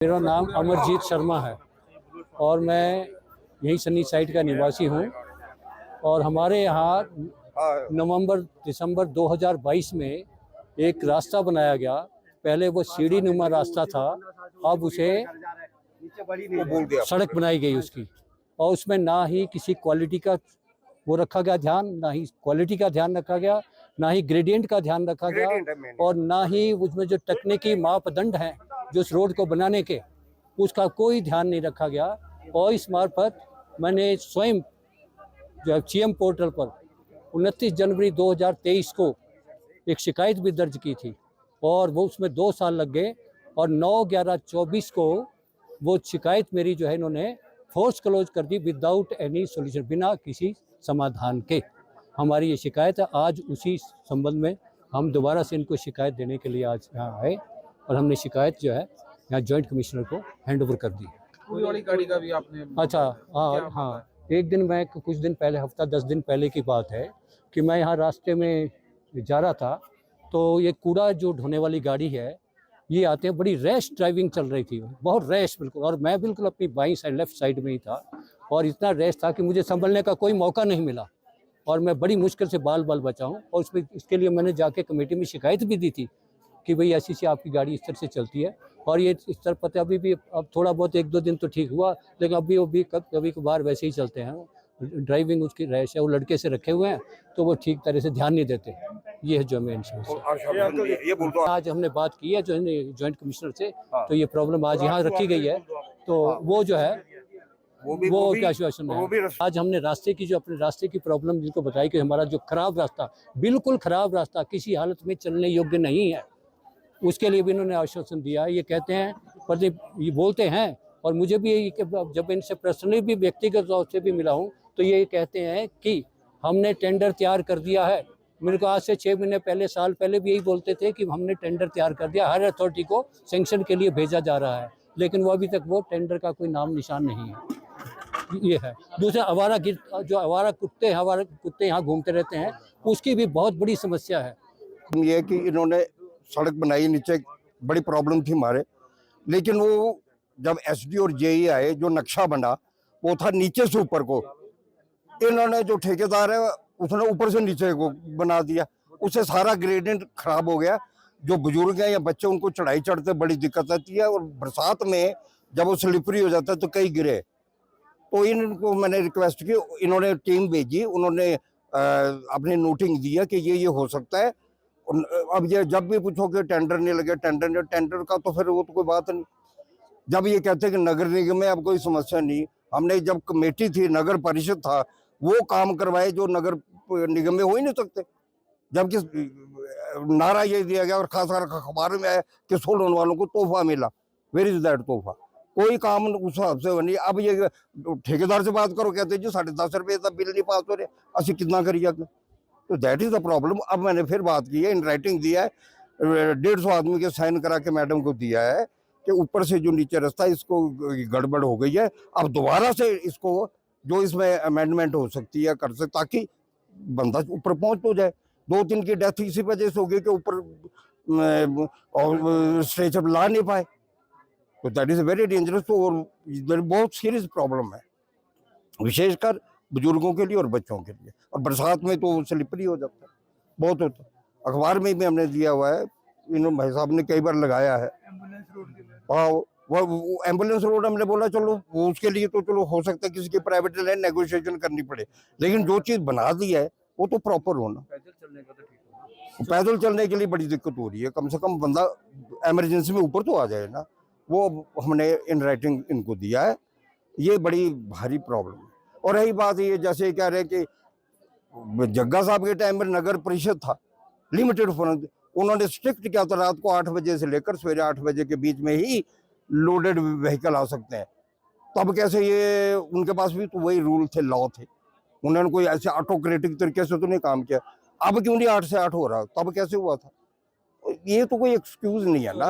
मेरा नाम अमरजीत शर्मा है और मैं यही सन्नी साइड का निवासी हूँ। और हमारे यहाँ नवंबर दिसंबर 2022 में एक रास्ता बनाया गया। पहले वो सीढ़ी नुमा रास्ता था, अब उसे सड़क बनाई गई उसकी। और उसमें ना ही किसी क्वालिटी का वो रखा गया ध्यान, ना ही क्वालिटी का ध्यान रखा गया, ना ही ग्रेडियंट का ध्यान रखा गया, और ना ही उसमें जो तकनीकी मापदंड हैं जो इस रोड को बनाने के, उसका कोई ध्यान नहीं रखा गया। और इस मार्फत मैंने स्वयं जो है सीएम पोर्टल पर 29 जनवरी 2023 को एक शिकायत भी दर्ज की थी और वो उसमें 2 साल लग गए। और 9/11/24 को वो शिकायत मेरी जो है इन्होंने फोर्स क्लोज कर दी विदाउट एनी सॉल्यूशन, बिना किसी समाधान के। हमारी ये शिकायत है। आज उसी संबंध में हम दोबारा से इनको शिकायत देने के लिए आज यहाँ आए और हमने शिकायत जो है यहाँ जॉइंट कमिश्नर को हैंड ओवर कर दी। पूरी वाली गाड़ी का भी आपने? अच्छा, हाँ। एक दिन मैं कुछ दिन पहले, हफ्ता 10 दिन पहले की बात है कि मैं यहाँ रास्ते में जा रहा था, तो ये कूड़ा जो ढोने वाली गाड़ी है ये आते हैं, बड़ी रैश ड्राइविंग चल रही थी, बहुत रैश बिल्कुल। और मैं बिल्कुल अपनी बाईं साइड लेफ्ट साइड में ही था और इतना रैश था कि मुझे संभलने का कोई मौका नहीं मिला और मैं बड़ी मुश्किल से बाल बचा हूँ। और उसमें इसके लिए मैंने जाके कमेटी में शिकायत भी दी थी कि भाई ऐसी आपकी गाड़ी इस तरह से चलती है। और ये इस तरह पता अभी भी, अब थोड़ा बहुत 1-2 दिन तो ठीक हुआ, लेकिन अभी कभी कभार वैसे ही चलते हैं। ड्राइविंग उसकी रैश है, वो लड़के से रखे हुए हैं तो वो ठीक तरह से ध्यान नहीं देते। ये है जो मेन समस्या। आज हमने बात की है जो जॉइंट कमिश्नर से, तो ये प्रॉब्लम आज यहाँ रखी गई है। तो वो जो है वो क्या आश्वासन है। आज हमने रास्ते की, जो अपने रास्ते की प्रॉब्लम जिनको बताई कि हमारा जो खराब रास्ता, बिल्कुल खराब रास्ता, किसी हालत में चलने योग्य नहीं है, उसके लिए भी इन्होंने आश्वासन दिया है। ये कहते हैं, पर ये बोलते हैं, और मुझे भी जब इनसे पर्सनली भी व्यक्तिगत तौर से भी मिला हूँ तो ये कहते हैं कि हमने टेंडर तैयार कर दिया है। मेरे को आज से 6 महीने पहले, साल पहले भी यही बोलते थे कि हमने टेंडर तैयार कर दिया, हर अथॉरिटी को सैंक्शन के लिए भेजा जा रहा है, लेकिन वो अभी तक वो टेंडर का कोई नाम निशान नहीं है। ये है। दूसरा, आवारा कुत्ते यहाँ घूमते रहते हैं, उसकी भी बहुत बड़ी समस्या है। ये कि इन्होंने सड़क बनाई, नीचे बड़ी प्रॉब्लम थी हमारे, लेकिन वो जब एसडी और जेई आए, जो नक्शा बना वो था नीचे से ऊपर को। इन्होंने जो ठेकेदार है उसने ऊपर से नीचे को बना दिया, उससे सारा ग्रेडियंट खराब हो गया। जो बुजुर्ग हैं या बच्चे, उनको चढ़ाई चढ़ते बड़ी दिक्कत आती है, और बरसात में जब वो स्लिपरी हो जाता है तो कई गिरे। तो इनको मैंने रिक्वेस्ट की, इन्होंने टीम भेजी, उन्होंने अपनी नोटिंग दिया कि ये हो सकता है। अब ये जब भी पूछो कि टेंडर नहीं लगे, टेंडर का तो फिर वो तो कोई बात नहीं। जब ये कहते हैं कि नगर निगम में अब कोई समस्या नहीं, हमने जब कमेटी थी, नगर परिषद था, वो काम करवाए जो नगर निगम में हो ही नहीं सकते। जबकि नारा ये दिया गया और खास कर अखबार में आया कि सोलन वालों को तोहफा मिला। वेयर इज दैट तोहफा? कोई काम उस हिसाब से नहीं। अब ये ठेकेदार से बात करो, कहते जी 10.5 रुपये तक बिल नहीं पास हो रहे, असं कितना करिए। तो दैट इज द प्रॉब्लम। अब मैंने फिर बात की है, इन राइटिंग दिया है, 150 आदमी के साइन करा के मैडम को दिया है कि ऊपर से जो नीचे रास्ता इसको गड़बड़ हो गई है, अब दोबारा से इसको जो इसमें अमेंडमेंट हो सकती है कर सकते, ताकि बंदा ऊपर पहुंच तो जाए। 2-3 की डेथ इसी वजह से हो गई कि ऊपर स्ट्रेचर ला नहीं पाए। तो दैट इज वेरी डेंजरस। तो बहुत सीरियस प्रॉब्लम है, विशेषकर बुजुर्गों के लिए और बच्चों के लिए। और बरसात में तो स्लिपरी हो जाता है, बहुत होता है। अखबार में भी हमने दिया हुआ है, इन भाई साहब ने कई बार लगाया है। हाँ, वो एम्बुलेंस रोड हमने बोला चलो वो उसके लिए तो चलो हो सकता है किसी की प्राइवेट लाइन नेगोशिएशन करनी पड़े, लेकिन जो चीज बना दी है वो तो प्रॉपर होना। पैदल चलने का तो ठीक होगा। पैदल चलने के लिए बड़ी दिक्कत हो रही है, कम से कम बंदा इमरजेंसी में ऊपर तो आ जाए ना। वो हमने इन राइटिंग इनको दिया है। ये बड़ी भारी प्रॉब्लम है। और रही बात ये, जैसे कह रहे हैं कि जग्गा साहब के टाइम में नगर परिषद था, लिमिटेड फंड, उन्होंने स्ट्रिक्ट किया था, रात को 8 बजे से लेकर सवेरे 8 बजे के बीच में ही लोडेड व्हीकल आ सकते हैं। तब कैसे ये, उनके पास भी तो वही रूल थे, लॉ थे, उन्होंने कोई ऐसे ऑटोक्रेटिक तरीके से तो नहीं काम किया। अब क्यों नहीं 8 से 8 हो रहा, तब कैसे हुआ था? ये तो कोई एक्सक्यूज नहीं है ना।